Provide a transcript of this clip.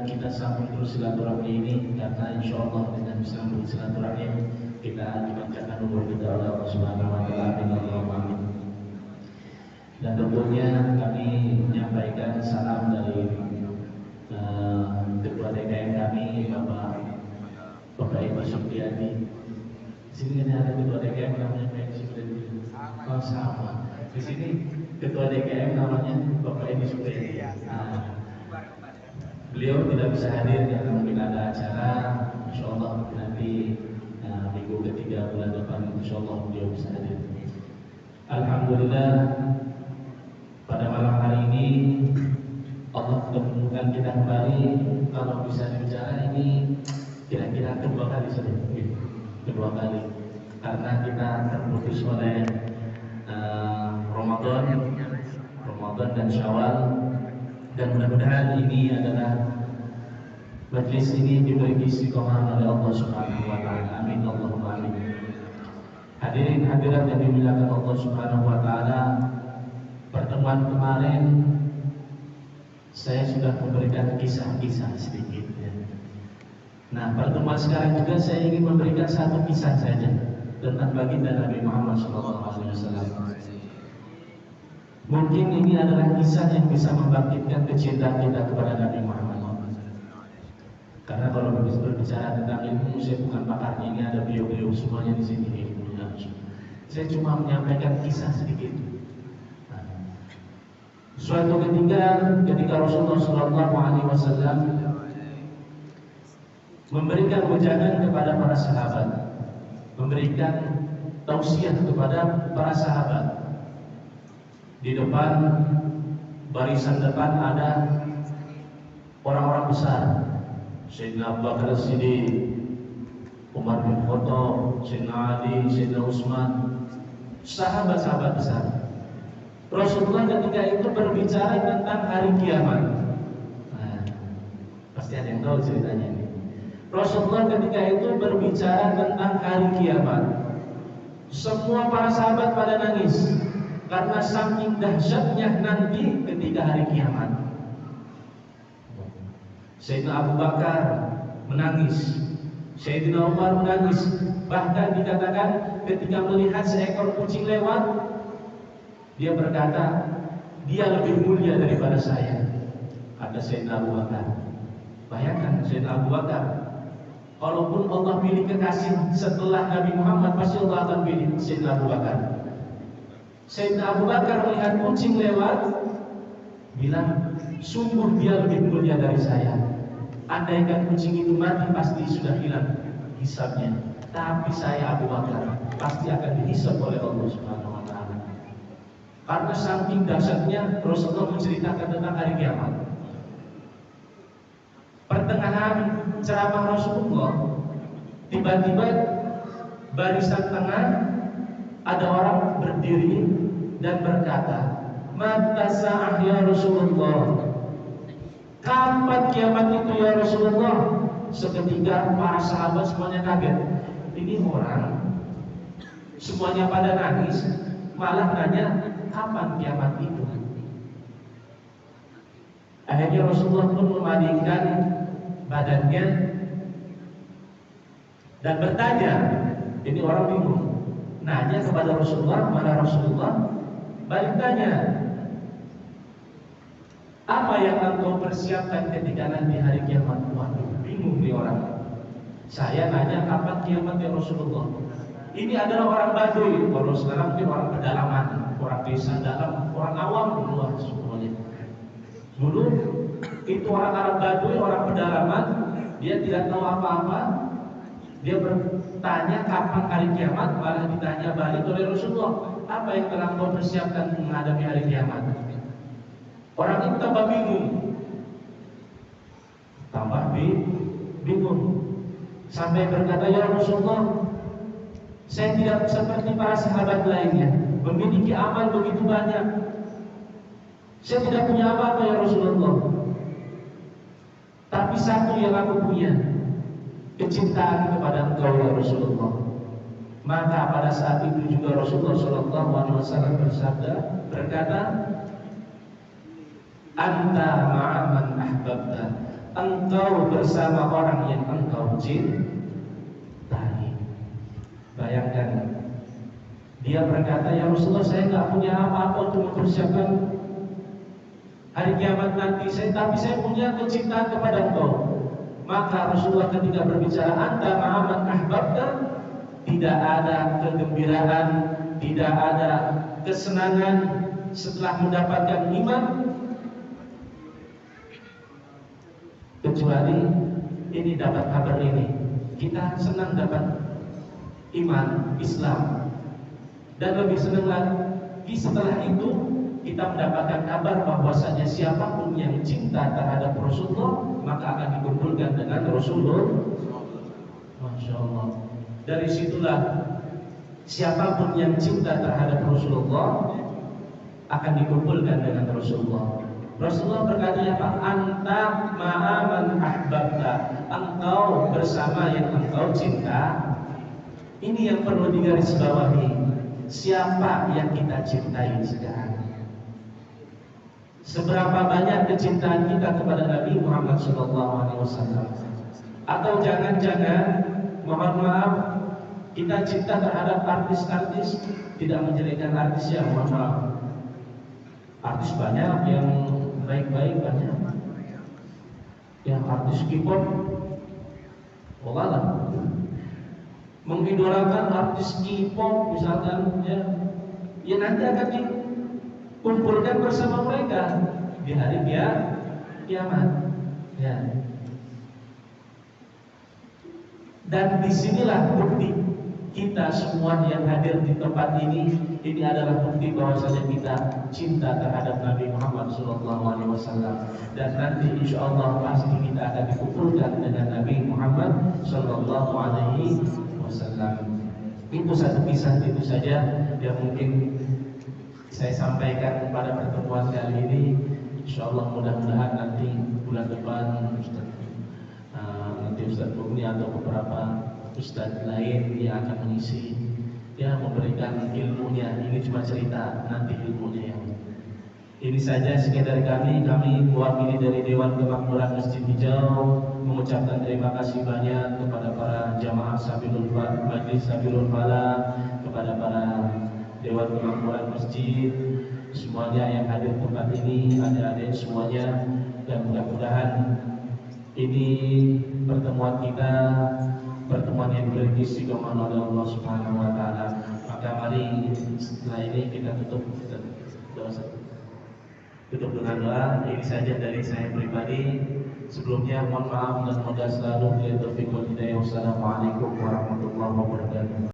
kita sambung terus silaturahmi ini, karena insya Allah dengan sambung silaturahmi kita dipanjangkan umur kita oleh Allah Subhanahu Wa Taala. Amin. Dan tentunya kami menyampaikan salam dari Ketua DKM kami, Bapak Ibu Supriyadi. Di sini ada Ketua DKM namanya Pak Supriyadi. Oh sama. Di sini Ketua DKM namanya Bapak Ibu Supriyadi. Beliau tidak bisa hadir karena mungkin ada acara. Insya Allah nanti minggu ketiga bulan depan Insya Allah beliau bisa hadir. Alhamdulillah pada malam hari ini Allah menemukan kita kembali. Kalau bisa bicara ini kira-kira kedua kali saja, kedua kali, karena kita terputus oleh Ramadan dan Syawal, dan mudah-mudahan ini adalah majlis ini diberi istiqomah oleh Allah Subhanahu Wa Taala. Amin Allahumma amin. Hadirin hadirat yang dimuliakan Allah Subhanahu Wa Taala, pertemuan kemarin saya sudah memberikan kisah-kisah sedikit ya. Nah, pertemuan sekarang juga saya ingin memberikan satu kisah saja tentang baginda Nabi Muhammad SAW. Mungkin ini adalah kisah yang bisa membangkitkan kecintaan kita kepada Nabi Muhammad. Karena kalau berbicara tentang ilmu, saya bukan pakarnya. Ini ada beliau-beliau semuanya di sini ilmunya. Saya cuma menyampaikan kisah sedikit. Suatu ketika Rasulullah SAW memberikan wejangan kepada para sahabat, memberikan tausiah kepada para sahabat. Di depan, barisan depan ada orang-orang besar, Sayyidina Abu Bakar As-Siddiq, Umar bin Khattab, Sayyidina Ali, Sayyidina Utsman, sahabat-sahabat besar. Rasulullah ketika itu berbicara tentang hari kiamat. Nah, pasti ada yang tahu ceritanya ini. Rasulullah ketika itu berbicara tentang hari kiamat. Semua para sahabat pada nangis karena saking dahsyatnya nanti ketika hari kiamat. Sayyidina Abu Bakar menangis, Sayyidina Umar menangis. Bahkan dikatakan ketika melihat seekor kucing lewat, dia berkata, dia lebih mulia daripada saya. Ada Sayyidina Abu Bakar. Bayangkan Sayyidina Abu Bakar, kalaupun Allah pilih kekasih setelah Nabi Muhammad, pasti Allah akan pilih Sayyidina Abu Bakar. Sayyidina Abu Bakar melihat kucing lewat, bilang, sungguh dia lebih mulia dari saya. Andaikan kucing itu mati, pasti sudah hilang hisabnya. Tapi saya Abu Bakar pasti akan dihisab oleh Allah Subhanahu Wa Taala. Karena saking dahsyatnya Rasulullah menceritakan tentang hari kiamat. Pertengahan ceramah Rasulullah, tiba-tiba barisan tengah ada orang berdiri dan berkata, "Mata sa'ah ya Rasulullah?" Kapan kiamat itu ya Rasulullah? Seketika para sahabat semuanya kaget. Ini orang semuanya pada nangis, malah nanya kapan kiamat itu. Akhirnya Rasulullah pun memalingkan badannya dan bertanya. Ini orang bingung, nanya kepada Rasulullah, mana Rasulullah balik tanya, apa yang engkau persiapkan ketika nanti hari kiamat? Waduh, bingung nih orang. Saya nanya kapan kiamat ya Rasulullah. Ini adalah orang Baduy. Kalau sekarang mungkin orang pedalaman, orang desa dalam, orang awam luar semuanya. Dulu itu orang Arab Baduy, orang pedalaman, dia tidak tahu apa-apa. Dia bertanya kapan hari kiamat, malah ditanya balik oleh Rasulullah, apa yang telah kau persiapkan menghadapi hari kiamat? Orang itu tambah bingung, bingung, sampai berkata, ya Rasulullah, saya tidak seperti para sahabat lainnya, memiliki amal begitu banyak. Saya tidak punya apa-apa ya Rasulullah. Tapi satu yang aku punya, kecintaan kepada engkau ya Rasulullah. Maka pada saat itu juga Rasulullah SAW berkata, anta ma'aman ahbabta, engkau bersama orang yang engkau cintai. Bayangkan, dia berkata, ya Rasulullah, saya nggak punya apa-apa untuk mempersiapkan hari kiamat nanti, tapi saya punya kecintaan kepada engkau. Maka Rasulullah ketika berbicara anta ma'aman ahbabta, tidak ada kegembiraan, tidak ada kesenangan setelah mendapatkan iman, kecuali ini dapat kabar ini, kita senang dapat iman Islam, dan lebih senang lagi setelah itu kita mendapatkan kabar bahwasanya siapapun yang cinta terhadap Rasulullah maka akan dikumpulkan dengan Rasulullah. Masya Allah. Dari situlah siapapun yang cinta terhadap Rasulullah akan dikumpulkan dengan Rasulullah. Rasulullah berkata apa? Anta ma'aman ahbabta, engkau bersama yang engkau cinta. Ini yang perlu digarisbawahi. Siapa yang kita cintai sekarang? Seberapa banyak kecintaan kita kepada Nabi Muhammad SAW? Atau jangan-jangan, mohon maaf, kita cinta terhadap artis-artis, tidak menjelekkan artis ya, mohon maaf. Artis banyak yang baik-baik, banyak yang artis K-pop, Allah mengidolakan artis K-pop misalkan, ya nanti akan dikumpulkan bersama mereka di hari kiamat, ya. Dan disinilah bukti kita semua yang hadir di tempat ini adalah bukti bahwasanya kita cinta terhadap Nabi Muhammad SAW. Dan nanti insya Allah pasti kita akan dikumpulkan dengan Nabi Muhammad SAW. Itu satu kisah itu saja yang mungkin saya sampaikan pada pertemuan kali ini. Insya Allah mudah-mudahan nanti bulan depan Ustaz Bukni atau beberapa Ustaz lain yang akan mengisi, memberikan ilmunya. Ini cuma cerita, nanti ilmunya yang ini saja. Sekian dari kami mewakili dari Dewan Kemakmuran Masjid Hijau mengucapkan terima kasih banyak kepada para jamaah Majlis Sabilul Falah, kepada para Dewan Kemakmuran Masjid semuanya yang hadir tempat ini, adik-adik semuanya, dan mudah-mudahan ini pertemuan kita, pertemuan yang diberi istiqomah oleh Allah Subhanahu wa taala. Maka mari setelah ini kita tutup dengan doa. Ini saja dari saya pribadi. Sebelumnya mohon maaf dan semoga selalu diberi taufik wal hidayah. Wassalamualaikum warahmatullahi wabarakatuh.